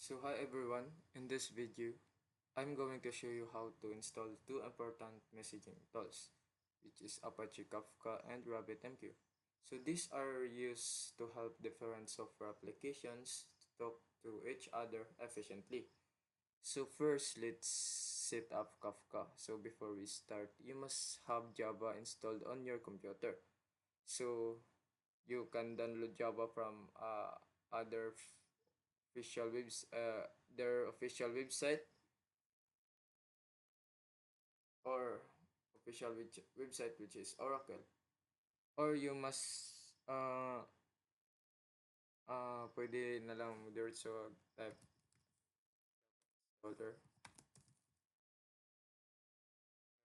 So hi everyone, in this video, I'm going to show you how to install two important messaging tools, which is Apache Kafka and RabbitMQ. So these are used to help different software applications to talk to each other efficiently. So first, let's set up Kafka. So before we start, you must have Java installed on your computer. So you can download Java from other official their official website or official website, which is Oracle, or you must pwede na lang mo diretso type folder.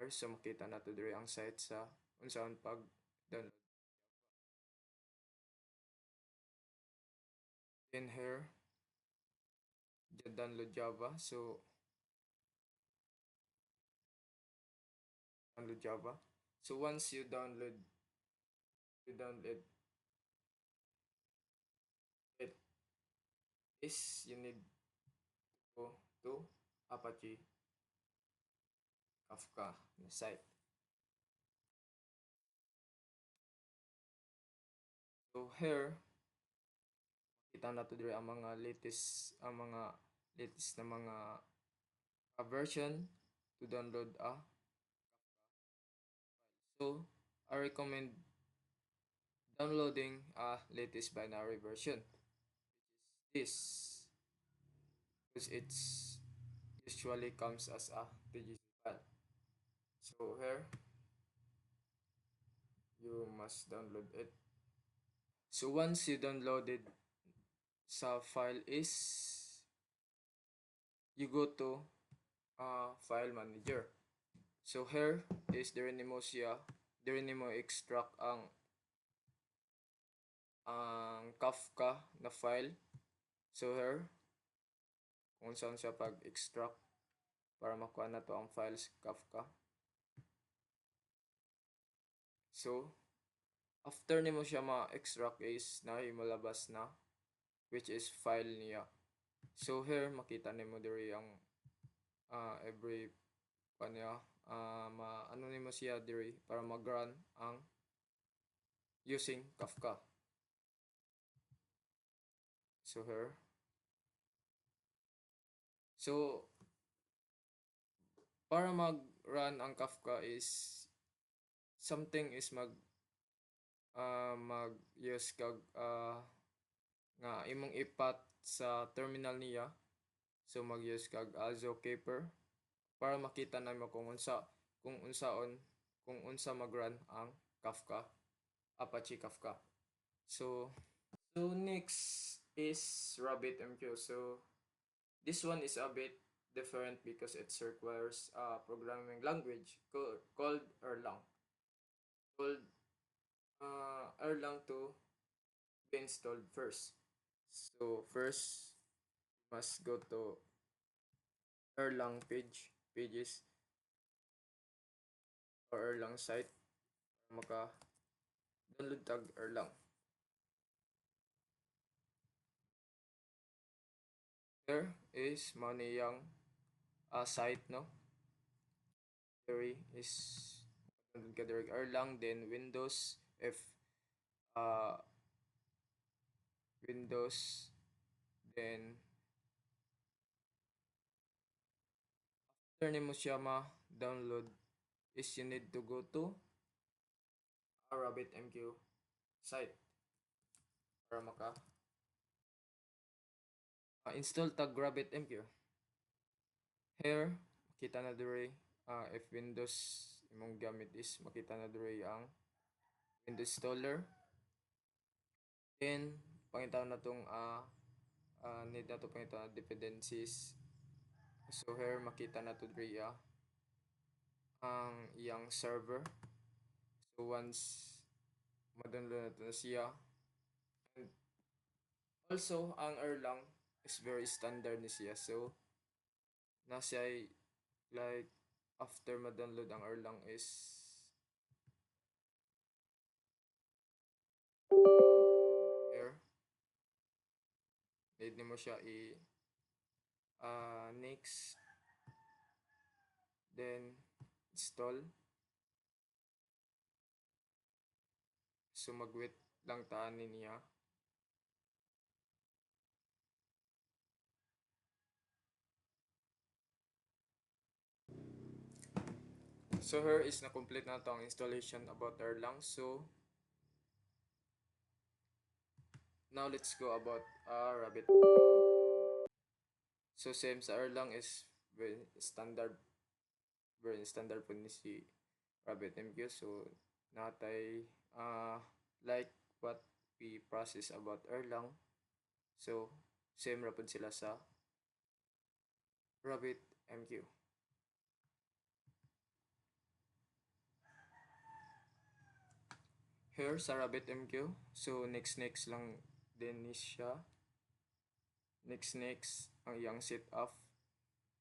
So makita na to dire ang site sa unsaon pag download. Then here download Java. So download Java. So once you download it, is you need to go to Apache Kafka site. So here kita na to dire ang mga latest na mga version to download a. So I recommend downloading a latest binary version, which is this, because it's usually comes as a TGC file. So here you must download it. So once you downloaded sa file is you go to file manager. So here is dire nimo extract ang Kafka na file. So here kung saan siya pag-extract para makuha na to ang files Kafka. So after nimo siya ma-extract is malabas na, which is file niya. So here makita nimo diri ang every kanya ano nimo siya diri para mag-run ang using Kafka. So here. So para mag-run ang Kafka is something is mag-use kag nga imong ipat sa terminal niya. So mag-use kag Zookeeper para makita namo kung unsa mag-run ang Kafka, Apache Kafka. So next is RabbitMQ. So this one is a bit different because it requires a programming language called Erlang. Erlang to be installed first. So first, you must go to Erlang pages or Erlang site para maka-download tag Erlang. Here is maniyang site, no? Here is download ka direct Erlang, then Windows, uh, Windows, then after nimo siya ma-download is you need to go to a RabbitMQ site para install tag RabbitMQ. Here makita na dire if Windows imong gamit is makita na dire ang Windows installer. Then pangitaw na tong need na to pangitaw na dependencies. So here makita na to dire ang iyang server. So once ma-download na to na siya, and also ang Erlang is very standard ni siya. So nasa like after ma-download ang Erlang is here need nimo siya Next, then install. So mag-wait lang taan niya. So here is na complete na tong installation about Erlang. So now let's go about Rabbit. So same sa Erlang is very standard po ni si RabbitMQ. So natay like what we process about Erlang. So same ra pud sila sa RabbitMQ. Here sa RabbitMQ, so next lang din ni siya. Next ang iyang setup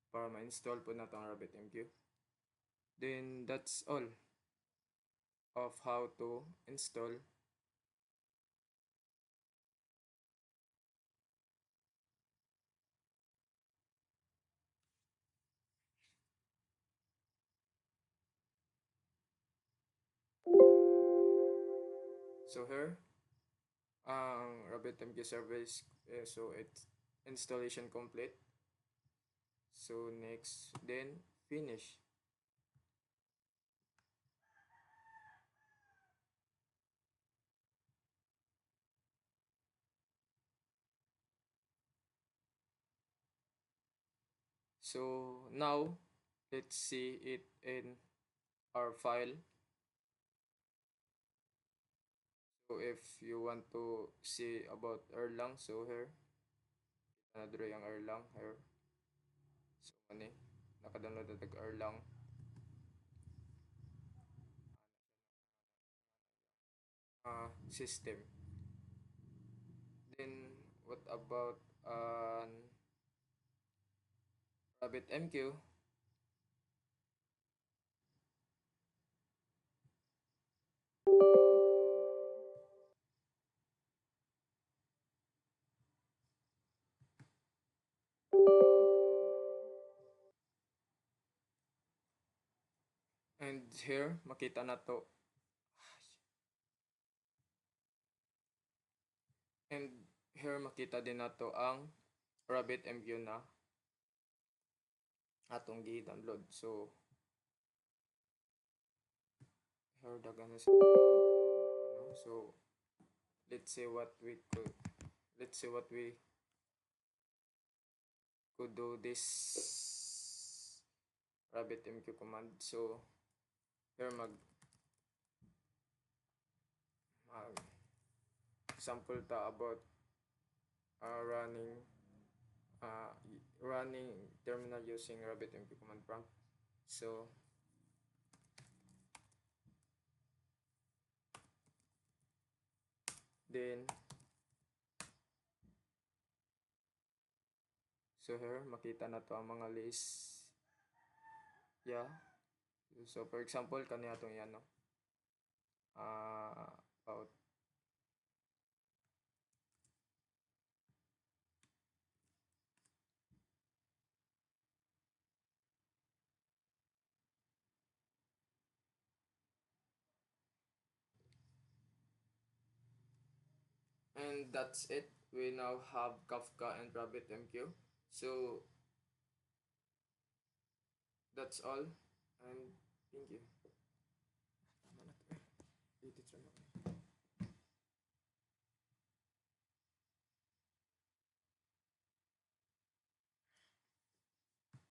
para ma-install po nato ang RabbitMQ. Then that's all of how to install so here ang RabbitMQ service so it's installation complete. So next, then finish. So now let's see it in our file. So if you want to see about Erlang, so here another yung Erlang here. So ano naka-download na tag Erlang system. Then what about RabbitMQ? And here makita na to. And here makita din nato ang RabbitMQ na atong gi-download. So here dagan na siya. So let's say what we could do this RabbitMQ command. So here mag sample ta about running terminal using RabbitMQ command prompt. So then so here makita na to ang mga list. Yeah. So for example kaniya tong yan no. About and that's it. We now have Kafka and RabbitMQ. So that's all and thank you.